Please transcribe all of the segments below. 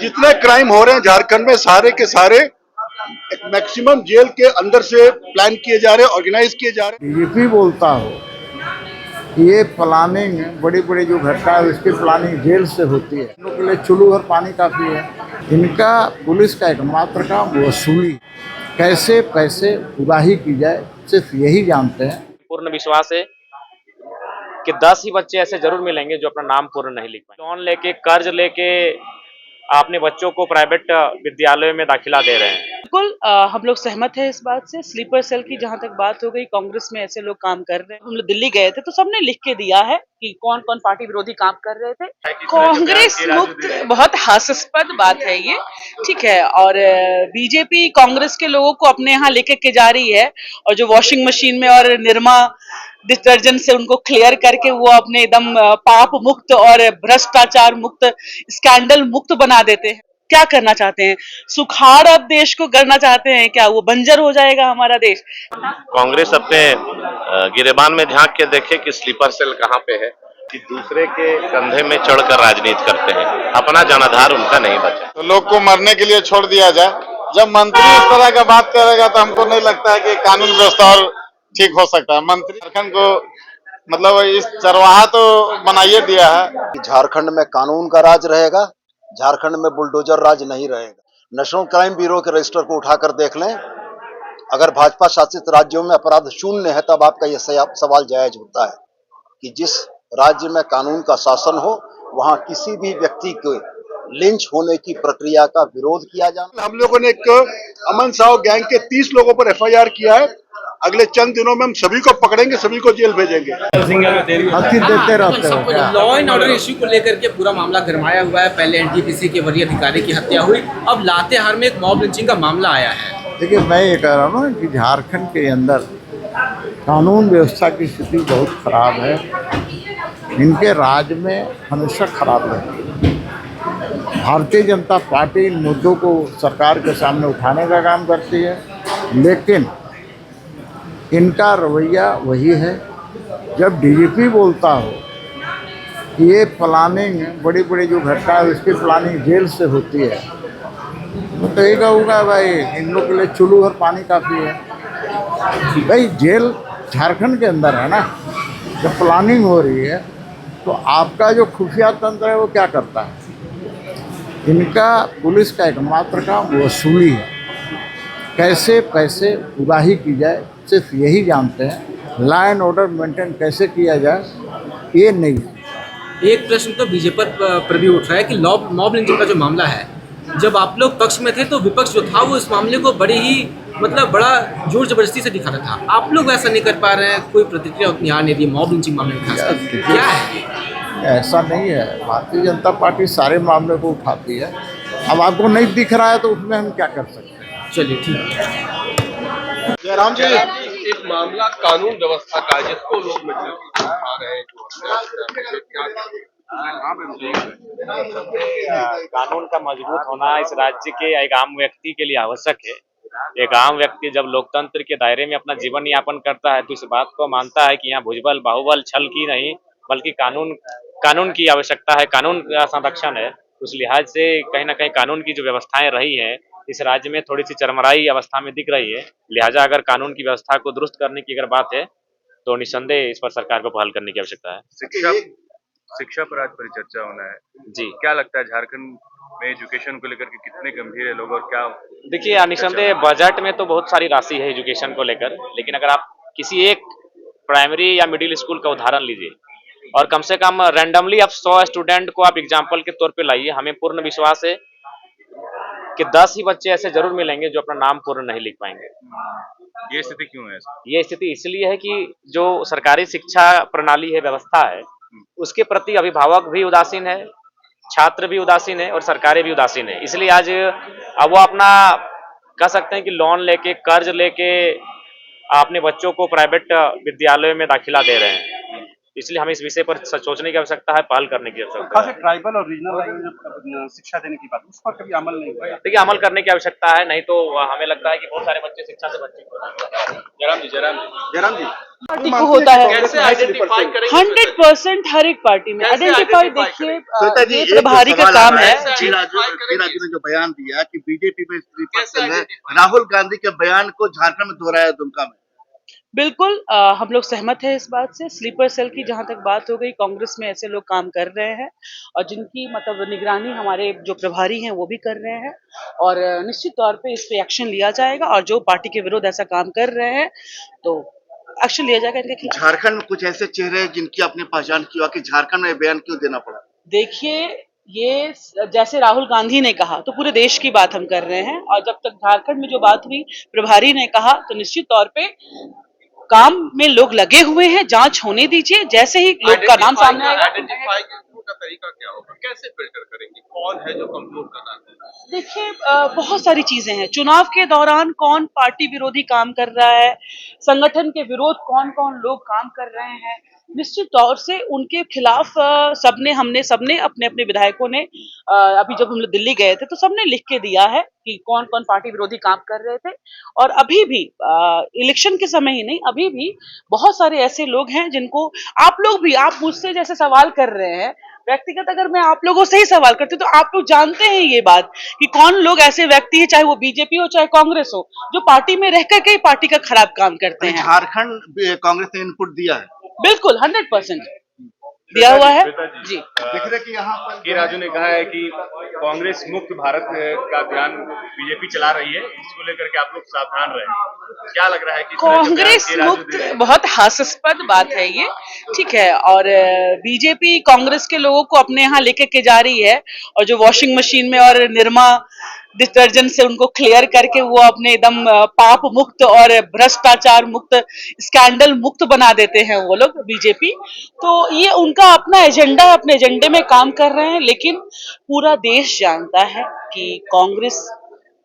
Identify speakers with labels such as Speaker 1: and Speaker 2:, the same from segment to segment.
Speaker 1: जितने क्राइम हो रहे हैं झारखंड में सारे के सारे एक मैक्सिमम जेल के अंदर से प्लान किए जा रहे हैं, ऑर्गेनाइज किए जा रहे हैं।
Speaker 2: बीजेपी बोलता हो ये प्लानिंग बड़ी बड़ी जो घटना है उसकी प्लानिंग जेल से होती है। इन लोगों के लिए चुल्लू भर पानी काफ़ी है। इनका पुलिस का एकमात्र काम वसूली, कैसे पैसे उगाही की जाए, सिर्फ यही जानते हैं।
Speaker 3: पूर्ण विश्वास है कि 10 ही बच्चे ऐसे जरूर मिलेंगे जो अपना नाम पूर्ण नहीं लिख पाए। लोन लेके, कर्ज लेके अपने बच्चों को प्राइवेट विद्यालयों में दाखिला दे रहे हैं।
Speaker 4: बिल्कुल हम लोग सहमत है इस बात से। स्लीपर सेल की जहां तक बात हो गई, कांग्रेस में ऐसे लोग काम कर रहे हैं। हम लोग दिल्ली गए थे तो सबने लिख के दिया है कि कौन कौन पार्टी विरोधी काम कर रहे थे। कांग्रेस मुक्त बहुत हास्यास्पद बात है ये, ठीक है। और बीजेपी कांग्रेस के लोगों को अपने यहाँ लेके के जा रही है, और जो वॉशिंग मशीन में और निर्मा डिटर्जेंट से उनको क्लियर करके वो अपने एकदम पाप मुक्त और भ्रष्टाचार मुक्त, स्कैंडल मुक्त बना देते हैं। क्या करना चाहते हैं? सुखाड़ अब देश को करना चाहते हैं क्या? वो बंजर हो जाएगा हमारा देश।
Speaker 5: कांग्रेस अपने गिरेबान में झांक के देखे कि स्लीपर सेल कहाँ पे है, कि दूसरे के कंधे में चढ़कर राजनीति करते हैं, अपना जनाधार उनका नहीं बचा।
Speaker 6: तो लोग को मरने के लिए छोड़ दिया जाए। जब मंत्री इस तरह का बात करेगा तो हमको नहीं लगता है कि कानून व्यवस्था और ठीक हो सकता है। मंत्री झारखंड को मतलब इस चरवाहा तो बनाइए दिया है।
Speaker 7: झारखंड में कानून का राज रहेगा, झारखंड में बुलडोजर राज नहीं रहेगा। नेशनल क्राइम ब्यूरो के रजिस्टर को उठाकर देख लें, अगर भाजपा शासित राज्यों में अपराध शून्य है तब आपका यह सवाल जायज होता है कि जिस राज्य में कानून का शासन हो वहां किसी भी व्यक्ति को लिंच होने की प्रक्रिया का विरोध किया जाना।
Speaker 1: हम लोगों ने एक अमन साव गैंग के 30 लोगों पर FIR किया है। अगले चंद दिनों में हम सभी को पकड़ेंगे, सभी को जेल भेजेंगे।
Speaker 2: देते रहते हो क्या?
Speaker 8: लॉ एंड ऑर्डर इश्यू को लेकर के पूरा मामला गरमाया हुआ है। पहले NTPC के वरीय अधिकारी की हत्या हुई, अब लातेहार में एक मॉब लिंचिंग का मामला आया है।
Speaker 2: देखिए, मैं ये कह रहा हूँ कि झारखंड के अंदर कानून व्यवस्था की स्थिति बहुत खराब है। इनके राज में हमेशा खराब रहती है। भारतीय जनता पार्टी इन मुद्दों को सरकार के सामने उठाने का काम करती है, लेकिन इनका रवैया वही है। जब DGP बोलता हो कि ये प्लानिंग बड़ी बड़ी जो घटना है उसकी प्लानिंग जेल से होती है, तो यही कहूँगा भाई इन लोग के लिए चुल्लू भर पानी काफ़ी है। भाई जेल झारखंड के अंदर है ना, जब प्लानिंग हो रही है तो आपका जो खुफिया तंत्र है वो क्या करता है? इनका पुलिस का एकमात्र काम वसूली है, कैसे पैसे उगाही की जाए, सिर्फ यही जानते हैं। लॉ एंड ऑर्डर मेंटेन कैसे किया जाए ये नहीं।
Speaker 8: एक प्रश्न तो बीजेपी पर भी उठ रहा है कि मॉब लिंचिंग का जो मामला है, जब आप लोग पक्ष में थे तो विपक्ष जो था वो इस मामले को बड़ी ही बड़ा जोर जबरदस्ती से दिखाता था। आप लोग वैसा नहीं कर पा रहे हैं, कोई प्रतिक्रिया उतनी आ नहीं रही मॉब लिंचिंग मामले में खासकर, क्या है?
Speaker 2: ऐसा नहीं है। भारतीय जनता पार्टी सारे मामले को उठाती है। अब आपको नहीं दिख रहा है तो उसमें हम क्या कर सकते हैं?
Speaker 8: चलिए ठीक है।
Speaker 6: जयराम जी,
Speaker 9: एक मामला कानून व्यवस्था का जिसको लोग उठा रहे हैं,
Speaker 3: कानून का मजबूत होना इस राज्य के एक आम व्यक्ति के लिए आवश्यक है। एक आम व्यक्ति जब लोकतंत्र के दायरे में अपना जीवन यापन करता है तो इस बात को मानता है कि यहाँ भुजबल, बाहुबल, छल की नहीं बल्कि कानून की आवश्यकता है, कानून का संरक्षण है। उस लिहाज से कहीं ना कहीं कानून की जो व्यवस्थाएं रही हैं इस राज्य में थोड़ी सी चरमराई अवस्था में दिख रही है। लिहाजा अगर कानून की व्यवस्था को दुरुस्त करने की अगर बात है तो निस्संदेह इस पर सरकार को पहल करने की आवश्यकता है।
Speaker 9: शिक्षा पर आज परिचर्चा होना है
Speaker 3: जी,
Speaker 9: क्या लगता है झारखंड में एजुकेशन को लेकर के कितने गंभीर है लोग और क्या?
Speaker 3: देखिए, निस्संदेह बजट में तो बहुत सारी राशि है एजुकेशन को लेकर, लेकिन अगर आप किसी एक प्राइमरी या मिडिल स्कूल का उदाहरण लीजिए और कम से कम रैंडमली आप 100 स्टूडेंट को आप एग्जाम्पल के तौर पे लाइए, हमें पूर्ण विश्वास है कि 10 ही बच्चे ऐसे जरूर मिलेंगे जो अपना नाम पूर्ण नहीं लिख पाएंगे।
Speaker 9: ये स्थिति क्यों है?
Speaker 3: ये स्थिति इसलिए है कि जो सरकारी शिक्षा प्रणाली है, व्यवस्था है, उसके प्रति अभिभावक भी उदासीन है, छात्र भी उदासीन है और सरकारें भी उदासीन है। इसलिए आज अब वो अपना कह सकते हैं कि लोन लेके, कर्ज लेके अपने बच्चों को प्राइवेट विद्यालयों में दाखिला दे रहे हैं। इसलिए हमें इस विषय पर सोचने की आवश्यकता है, पहल करने की आवश्यकता
Speaker 10: खास
Speaker 3: है।
Speaker 10: ट्राइबल और रीजनल लैंग्वेज शिक्षा देने की बात, उस पर कभी अमल नहीं हुआ है।
Speaker 3: देखिए, अमल करने की आवश्यकता है, नहीं तो हमें लगता है कि बहुत सारे बच्चे शिक्षा से वंचित हो जाएंगे।
Speaker 10: जयराम जी
Speaker 4: पार्टी को होता है
Speaker 9: कैसे आइडेंटिफाई करेंगे?
Speaker 4: 100% हर एक पार्टी में
Speaker 9: कैसे
Speaker 4: आइडेंटिफाई।
Speaker 9: identify
Speaker 4: देखिए
Speaker 1: श्वेता जी,
Speaker 4: ये
Speaker 1: एक
Speaker 4: प्रभारी का
Speaker 1: सवाल
Speaker 4: काम
Speaker 1: आ रहा
Speaker 4: है।
Speaker 9: कैसे
Speaker 1: जी
Speaker 9: identify करेंगे?
Speaker 1: जी ने जो बयान दिया कि बीजेपी में स्लीपर
Speaker 9: कैसे
Speaker 1: सेल है,
Speaker 9: identify?
Speaker 1: राहुल गांधी के बयान को झारखंड में दोहराया दुमका में।
Speaker 4: बिल्कुल हम लोग सहमत हैं इस बात से। स्लीपर सेल की जहाँ तक बात हो गई, कांग्रेस में ऐसे लोग काम कर रहे हैं और जिनकी मतलब निगरानी हमारे जो प्रभारी हैं वो भी कर रहे हैं और निश्चित तौर पे इस पे एक्शन लिया जाएगा और जो पार्टी के विरोध ऐसा काम कर रहे हैं तो एक्शन लिया जाएगा इनके खिलाफ।
Speaker 1: झारखंड में कुछ ऐसे चेहरे हैं जिनकी आपने पहचान की हो कि झारखंड में बयान क्यों देना पड़ा?
Speaker 4: देखिए ये जैसे राहुल गांधी ने कहा तो पूरे देश की बात हम कर रहे हैं और जब तक झारखंड में जो बात हुई प्रभारी ने कहा तो निश्चित तौर पे काम में लोग लगे हुए हैं, जांच होने दीजिए। जैसे ही लोग का नाम सामने आएगा।
Speaker 9: आइडेंटिफाई का तरीका क्या होगा? कैसे फिल्टर करेंगे? कौन है जो कमजोर कर रहा है?
Speaker 4: देखिए बहुत सारी चीजें हैं। चुनाव के दौरान कौन पार्टी विरोधी काम कर रहा है, संगठन के विरोध कौन कौन लोग काम कर रहे हैं, निश्चित तौर से उनके खिलाफ हमने सबने अपने अपने विधायकों ने अभी जब हम लोग दिल्ली गए थे तो सबने लिख के दिया है कि कौन कौन पार्टी विरोधी काम कर रहे थे। और अभी भी इलेक्शन के समय ही नहीं, अभी भी बहुत सारे ऐसे लोग हैं जिनको आप मुझसे जैसे सवाल कर रहे हैं, व्यक्तिगत अगर मैं आप लोगों से ही सवाल करती हूँ तो आप लोग जानते हैं ये बात कि कौन लोग ऐसे व्यक्ति हैं, चाहे वो बीजेपी हो चाहे कांग्रेस हो, जो पार्टी में रह करके ही पार्टी का खराब काम करते हैं।
Speaker 1: झारखंड कांग्रेस ने इनपुट दिया है,
Speaker 4: बिल्कुल 100% दिया हुआ है जी।
Speaker 1: देख रहे कि यहाँ पर
Speaker 11: के राजू ने कहा है कि कांग्रेस मुक्त भारत का ध्यान बीजेपी चला रही है, इसको लेकर के आप लोग सावधान रहें। क्या लग रहा है कि
Speaker 4: कांग्रेस मुक्त बहुत हास्यास्पद बात है ये, ठीक है। और बीजेपी कांग्रेस के लोगों को अपने यहाँ लेके के जा रही है और जो वॉशिंग मशीन में और निरमा डिटर्जेंट से उनको क्लियर करके वो अपने एकदम पाप मुक्त और भ्रष्टाचार मुक्त, स्कैंडल मुक्त बना देते हैं वो लोग बीजेपी। तो ये उनका अपना एजेंडा है, अपने एजेंडे में काम कर रहे हैं। लेकिन पूरा देश जानता है कि कांग्रेस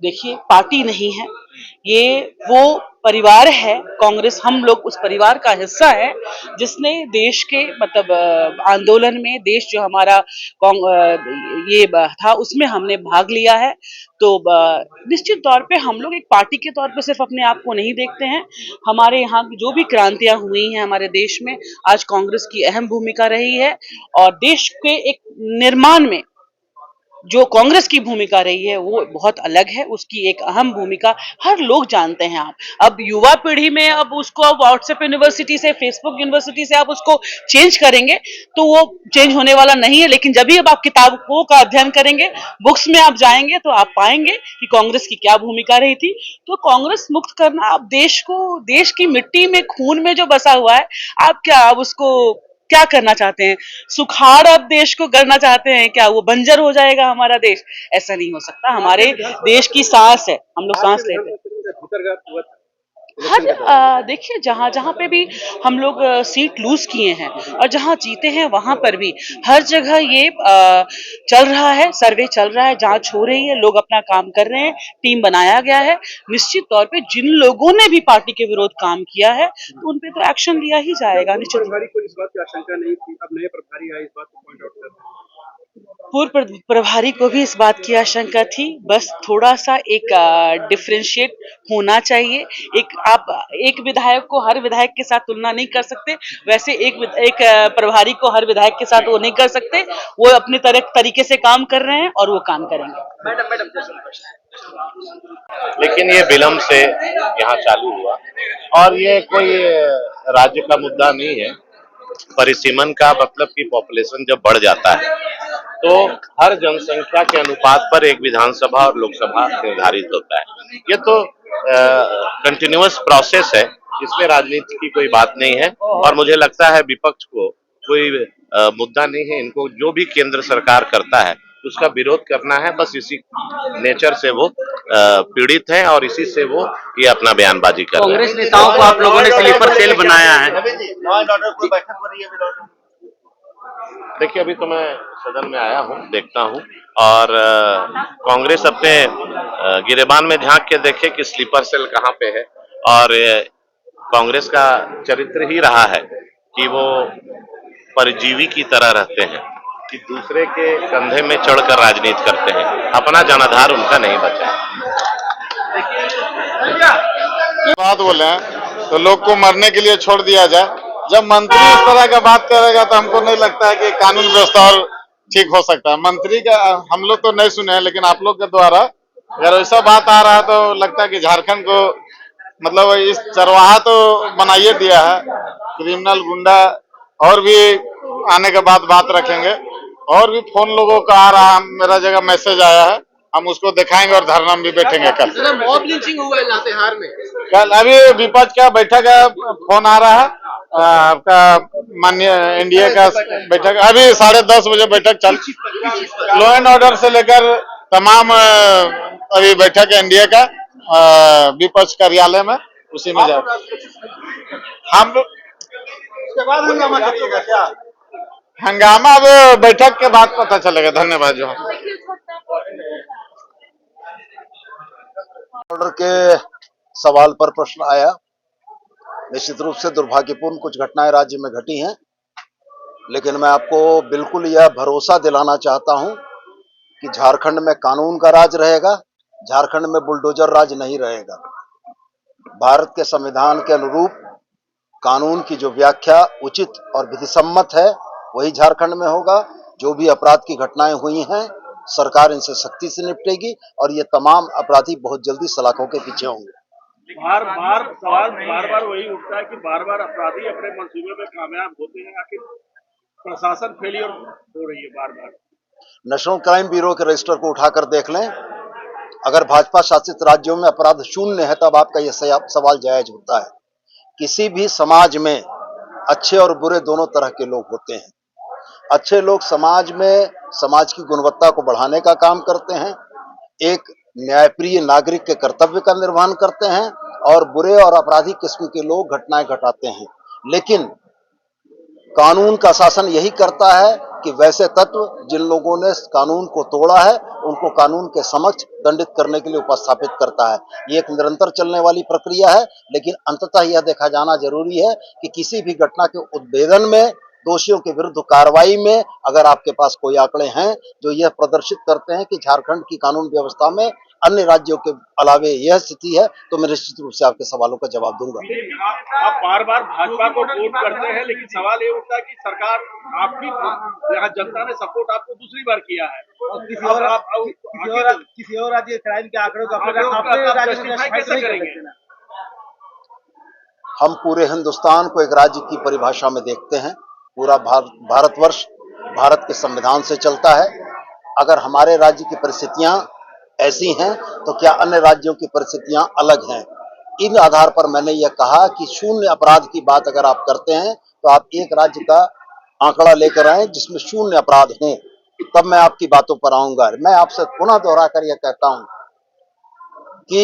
Speaker 4: देखिए पार्टी नहीं है, ये वो परिवार है। कांग्रेस हम लोग उस परिवार का हिस्सा है जिसने देश के मतलब आंदोलन में देश जो हमारा था उसमें हमने भाग लिया है। तो निश्चित तौर पे हम लोग एक पार्टी के तौर पे सिर्फ अपने आप को नहीं देखते हैं। हमारे यहाँ की जो भी क्रांतियां हुई हैं हमारे देश में, आज कांग्रेस की अहम भूमिका रही है और देश के एक निर्माण में जो कांग्रेस की भूमिका रही है वो बहुत अलग है। उसकी एक अहम भूमिका हर लोग जानते हैं। आप अब युवा पीढ़ी में अब उसको आप व्हाट्सएप यूनिवर्सिटी से, फेसबुक यूनिवर्सिटी से आप उसको चेंज करेंगे तो वो चेंज होने वाला नहीं है। लेकिन जब भी अब आप किताबों का अध्ययन करेंगे, बुक्स में आप जाएंगे तो आप पाएंगे कि कांग्रेस की क्या भूमिका रही थी। तो कांग्रेस मुक्त करना, अब देश को, देश की मिट्टी में खून में जो बसा हुआ है, आप क्या अब उसको क्या करना चाहते हैं? सुखाड़ अब देश को करना चाहते हैं क्या? वो बंजर हो जाएगा हमारा देश? ऐसा नहीं हो सकता। हमारे देश की सांस है, हम लोग सांस लेते हैं। हर देखिए जहाँ जहाँ पे भी हम लोग सीट लूज किए हैं और जहाँ जीते हैं वहां पर भी हर जगह ये चल रहा है, सर्वे चल रहा है, जांच हो रही है, लोग अपना काम कर रहे हैं, टीम बनाया गया है। निश्चित तौर पे जिन लोगों ने भी पार्टी के विरोध काम किया है तो उन पे तो एक्शन लिया ही जाएगा निश्चित।
Speaker 10: प्रभारी को इस बात की आशंका नहीं थी, अब नए प्रभारी आए, इस बात को पॉइंट आउट कर रहे हैं।
Speaker 4: पूर्व प्रभारी को भी इस बात की आशंका थी, बस थोड़ा सा एक डिफरेंशिएट होना चाहिए। आप एक विधायक को हर विधायक के साथ तुलना नहीं कर सकते, वैसे एक प्रभारी को हर विधायक के साथ वो नहीं कर सकते। वो अपने तरीके से काम कर रहे हैं और वो काम करेंगे।
Speaker 5: लेकिन ये विलम्ब से यहाँ चालू हुआ और ये कोई राज्य का मुद्दा नहीं है। परिसीमन का मतलब कि पॉपुलेशन जब बढ़ जाता है तो हर जनसंख्या के अनुपात पर एक विधानसभा और लोकसभा निर्धारित होता है। ये तो कंटिन्यूअस प्रोसेस है, इसमें राजनीति की कोई बात नहीं है और मुझे लगता है विपक्ष को कोई मुद्दा नहीं है। इनको जो भी केंद्र सरकार करता है उसका विरोध करना है, बस इसी नेचर से वो पीड़ित हैं और इसी से वो ये अपना बयानबाजी कर रहे हैं।
Speaker 8: कांग्रेस नेताओं को आप लोगों ने स्लीपर सेल बनाया है।
Speaker 5: देखिए अभी तो मैं सदन में आया हूँ, देखता हूँ और कांग्रेस अपने गिरेबान में झांक के देखे कि स्लीपर सेल कहाँ पे है। और कांग्रेस का चरित्र ही रहा है कि वो परजीवी की तरह रहते हैं कि दूसरे के कंधे में चढ़कर राजनीति करते हैं, अपना जनाधार उनका नहीं बचा।
Speaker 6: बात बोले हैं तो लोग को मरने के लिए छोड़ दिया जाए। जब मंत्री इस तरह का बात करेगा तो हमको नहीं लगता है कि कानून व्यवस्था और ठीक हो सकता है। मंत्री का हम लोग तो नहीं सुने हैं, लेकिन आप लोग के द्वारा अगर ऐसा बात आ रहा है तो लगता है कि झारखंड को मतलब इस चरवाहा तो बनाइए दिया है, क्रिमिनल गुंडा और भी आने के बाद बात रखेंगे। और भी फोन लोगों का आ रहा है, मेरा जगह मैसेज आया है, हम उसको दिखाएंगे और धरना में भी बैठेंगे कल।
Speaker 8: मॉब लिंचिंग हुआ है लातेहार में।
Speaker 6: कल अभी विपक्ष का बैठक है, फोन आ रहा है आपका माननीय एनडीए का बैठक, अभी 10:30 बजे बैठक चल, लॉ एंड ऑर्डर से लेकर तमाम अभी बैठक एनडीए का विपक्ष कार्यालय में, उसी में जाए हम लोग। उसके बाद हंगामा करिएगा क्या? हंगामा अब बैठक के बाद पता चलेगा। धन्यवाद। जो
Speaker 7: ऑर्डर के सवाल पर प्रश्न आया, निश्चित रूप से दुर्भाग्यपूर्ण कुछ घटनाएं राज्य में घटी हैं, लेकिन मैं आपको बिल्कुल यह भरोसा दिलाना चाहता हूं कि झारखंड में कानून का राज रहेगा, झारखंड में बुलडोजर राज नहीं रहेगा। भारत के संविधान के अनुरूप कानून की जो व्याख्या उचित और विधिसम्मत है वही झारखंड में होगा। जो भी अपराध की घटनाएं हुई हैं, सरकार इनसे सख्ती से निपटेगी और ये तमाम अपराधी बहुत जल्दी सलाखों के पीछे होंगे।
Speaker 10: बार बार वही उठता है कि बार बार अपराधी अपने मंसूबे में कामयाब होते हैं, आखिर प्रशासन फेलियर हो रही है बार बार।
Speaker 7: नेशनल क्राइम ब्यूरो के रजिस्टर को उठाकर देख लें, अगर भाजपा शासित राज्यों में अपराध शून्य है तब आपका यह सवाल जायज होता है। किसी भी समाज में अच्छे और बुरे दोनों तरह के लोग होते हैं। अच्छे लोग समाज में समाज की गुणवत्ता को बढ़ाने का काम करते हैं, एक न्यायप्रिय नागरिक के कर्तव्य का निर्वहन करते हैं, और बुरे और अपराधी किस्म के लोग घटनाएं घटाते हैं। लेकिन कानून का शासन यही करता है कि वैसे तत्व जिन लोगों ने कानून को तोड़ा है उनको कानून के समक्ष दंडित करने के लिए उपस्थापित करता है। ये एक निरंतर चलने वाली प्रक्रिया है, लेकिन अंततः यह देखा जाना जरूरी है कि किसी भी घटना के उद्भेदन में, दोषियों के विरुद्ध कार्रवाई में अगर आपके पास कोई आंकड़े हैं जो यह प्रदर्शित करते हैं कि झारखंड की कानून व्यवस्था में अन्य राज्यों के अलावे यह स्थिति है, तो मैं निश्चित रूप से आपके सवालों का जवाब दूंगा।
Speaker 10: आप बार बार भाजपा को वोट करते हैं, लेकिन सवाल ये उठता है कि सरकार आपकी यहाँ जनता ने सपोर्ट आपको दूसरी बार किया है और किसी और राज्य क्राइम के आंकड़ों का कैसे करेंगे?
Speaker 7: हम पूरे हिंदुस्तान को एक राज्य की परिभाषा में देखते हैं। पूरा भारतवर्ष भारत के संविधान से चलता है। अगर हमारे राज्य की परिस्थितियां ऐसी हैं तो क्या अन्य राज्यों की परिस्थितियां अलग हैं? इन आधार पर मैंने यह कहा कि शून्य अपराध की बात अगर आप करते हैं तो आप एक राज्य का आंकड़ा लेकर आए जिसमें शून्य अपराध हों, तब मैं आपकी बातों पर आऊंगा। मैं आपसे पुनः दोहराकर यह कहता हूं कि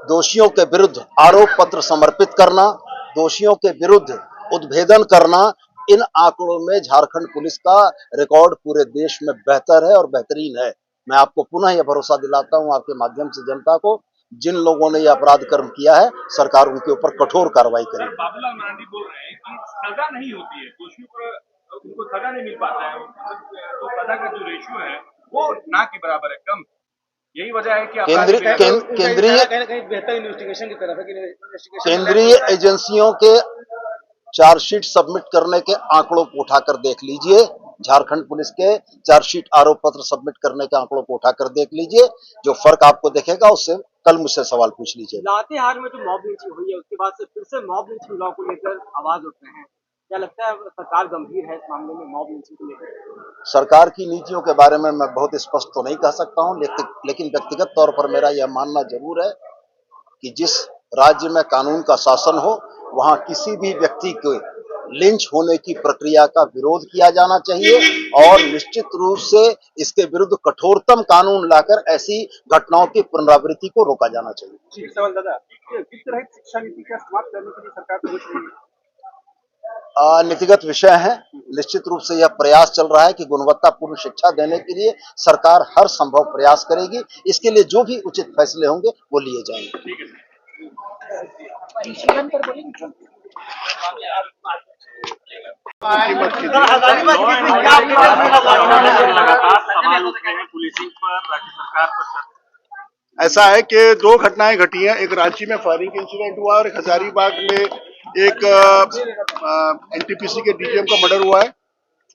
Speaker 7: दोषियों के विरुद्ध आरोप पत्र समर्पित करना, दोषियों के विरुद्ध उद्भेदन करना, इन आंकड़ों में झारखंड पुलिस का रिकॉर्ड पूरे देश में बेहतर है और बेहतरीन है। मैं आपको पुनः यह भरोसा दिलाता हूं आपके माध्यम से जनता को, जिन लोगों ने यह अपराध कर्म किया है सरकार उनके ऊपर कठोर कार्रवाई करेगी।
Speaker 11: बाबूलाल मरांडी बोल रहे हैं कि सजा नहीं होती है, दोषियों को उनको सजा नहीं मिल पाता है, तो सजा का जो रेशियो है वो ना के बराबर है, कम। यही वजह है कि
Speaker 7: केंद्रीय एजेंसियों के चार्जशीट सबमिट करने के आंकड़ों को उठाकर देख लीजिए, झारखंड पुलिस के चार्जशीट आरोप पत्र सबमिट करने के आंकड़ों को उठाकर देख लीजिए। जो फर्क आपको दिखेगा उससे कल मुझसे सवाल पूछ लीजिए।
Speaker 8: लातेहार में जो मॉब लिंचिंग हुई है उसके बाद से फिर से मॉब लिंचिंग लॉ को लेकर आवाज उठ रहे हैं, क्या लगता है सरकार गंभीर है इस मामले में मॉब लिंचिंग को लेकर?
Speaker 7: सरकार की नीतियों के बारे में मैं बहुत स्पष्ट तो नहीं कह सकता हूं, लेकिन व्यक्तिगत तौर पर मेरा यह मानना जरूर है कि जिस राज्य में कानून का शासन हो वहां किसी भी व्यक्ति को लिंच होने की प्रक्रिया का विरोध किया जाना चाहिए और निश्चित रूप से इसके विरुद्ध कठोरतम कानून लाकर ऐसी घटनाओं की पुनरावृत्ति को रोका जाना चाहिए।
Speaker 10: सवाल दादा, किस तरह की शिक्षा नीति का समाप्त करने के लिए सरकार सोच रही है?
Speaker 7: नीतिगत विषय है। निश्चित रूप से यह प्रयास चल रहा है कि गुणवत्तापूर्ण शिक्षा देने के लिए सरकार हर संभव प्रयास करेगी। इसके लिए जो भी उचित फैसले होंगे वो लिए जाएंगे।
Speaker 1: कीमत की थी। ऐसा है कि 2 घटनाएं घटी हैं, एक रांची में फायरिंग इंसिडेंट हुआ और हजारीबाग में एक एनटीपीसी के डीजीएम का मर्डर हुआ है।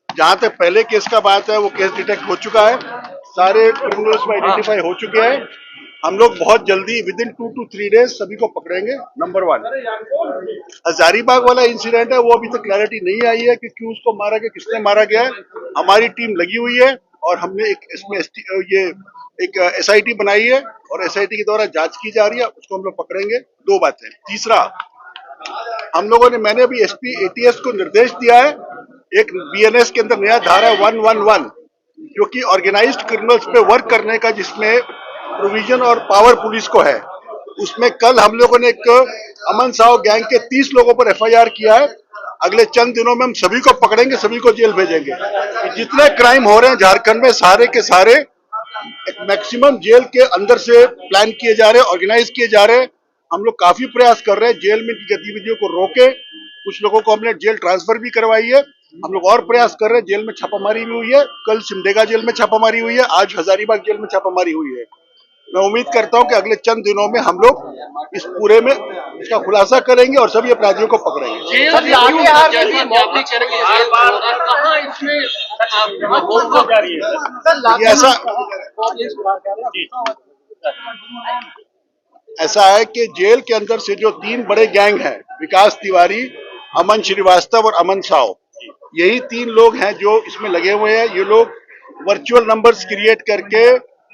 Speaker 1: जहां तक पहले केस का बात है वो केस डिटेक्ट हो चुका है, सारे क्रिमिनल्स में आइडेंटिफाई हो चुके हैं। हम लोग बहुत जल्दी विद इन 2 to 3 डेज सभी को पकड़ेंगे। नंबर 1 हजारीबाग वाला इंसिडेंट है, वो अभी तक क्लैरिटी नहीं आई है कि क्यों उसको मारा गया, किसने मारा गया है। हमारी टीम लगी हुई है और हमने इसमें एक एसआईटी बनाई है और एसआईटी के द्वारा जांच की जा रही है, उसको हम लोग पकड़ेंगे। 2 बातें। तीसरा, मैंने अभी एसपी एटीएस को निर्देश दिया है, एक बीएनएस के अंदर नया धारा 111 जो कि ऑर्गेनाइज्ड क्रिमिनल्स पे वर्क करने का, जिसमें प्रोविजन और पावर पुलिस को है, उसमें कल हम लोगों ने एक अमन साव गैंग के 30 लोगों पर एफआईआर किया है। अगले चंद दिनों में हम सभी को पकड़ेंगे, सभी को जेल भेजेंगे। जितने क्राइम हो रहे हैं झारखंड में सारे के सारे एक मैक्सिमम जेल के अंदर से प्लान किए जा रहे हैं, ऑर्गेनाइज किए जा रहे हैं। हम लोग काफी प्रयास कर रहे हैं जेल में इनकी गतिविधियों को रोके। कुछ लोगों को हमने जेल ट्रांसफर भी करवाई है। हम लोग और प्रयास कर रहे हैं, जेल में छापामारी भी हुई है, कल सिमडेगा जेल में छापामारी हुई है, आज हजारीबाग जेल में छापामारी हुई है। मैं उम्मीद करता हूं कि अगले चंद दिनों में हम लोग इस पूरे में इसका खुलासा करेंगे और सभी अपराधियों को पकड़ेंगे। ऐसा है कि जेल के अंदर से जो 3 बड़े गैंग हैं, विकास तिवारी, अमन श्रीवास्तव और अमन साव, यही 3 लोग हैं जो इसमें लगे हुए हैं। ये लोग वर्चुअल नंबर्स क्रिएट करके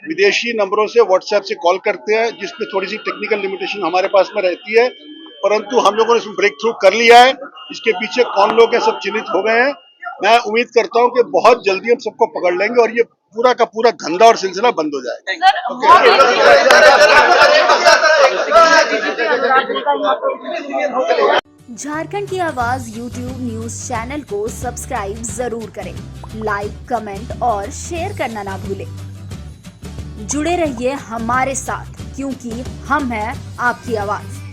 Speaker 1: विदेशी नंबरों से व्हाट्सएप से कॉल करते हैं, जिसमें थोड़ी सी टेक्निकल लिमिटेशन हमारे पास में रहती है, परंतु हम लोगों ने इसमें ब्रेक थ्रू कर लिया है। इसके पीछे कौन लोग हैं सब चिन्हित हो गए हैं। मैं उम्मीद करता हूं कि बहुत जल्दी हम सबको पकड़ लेंगे और ये पूरा का पूरा धंधा और सिलसिला बंद हो जाएगा।
Speaker 12: झारखंड की आवाज YouTube न्यूज चैनल को सब्सक्राइब जरूर करें, लाइक, कमेंट और शेयर करना ना भूलें। जुड़े रहिए हमारे साथ, क्योंकि हम हैं आपकी आवाज।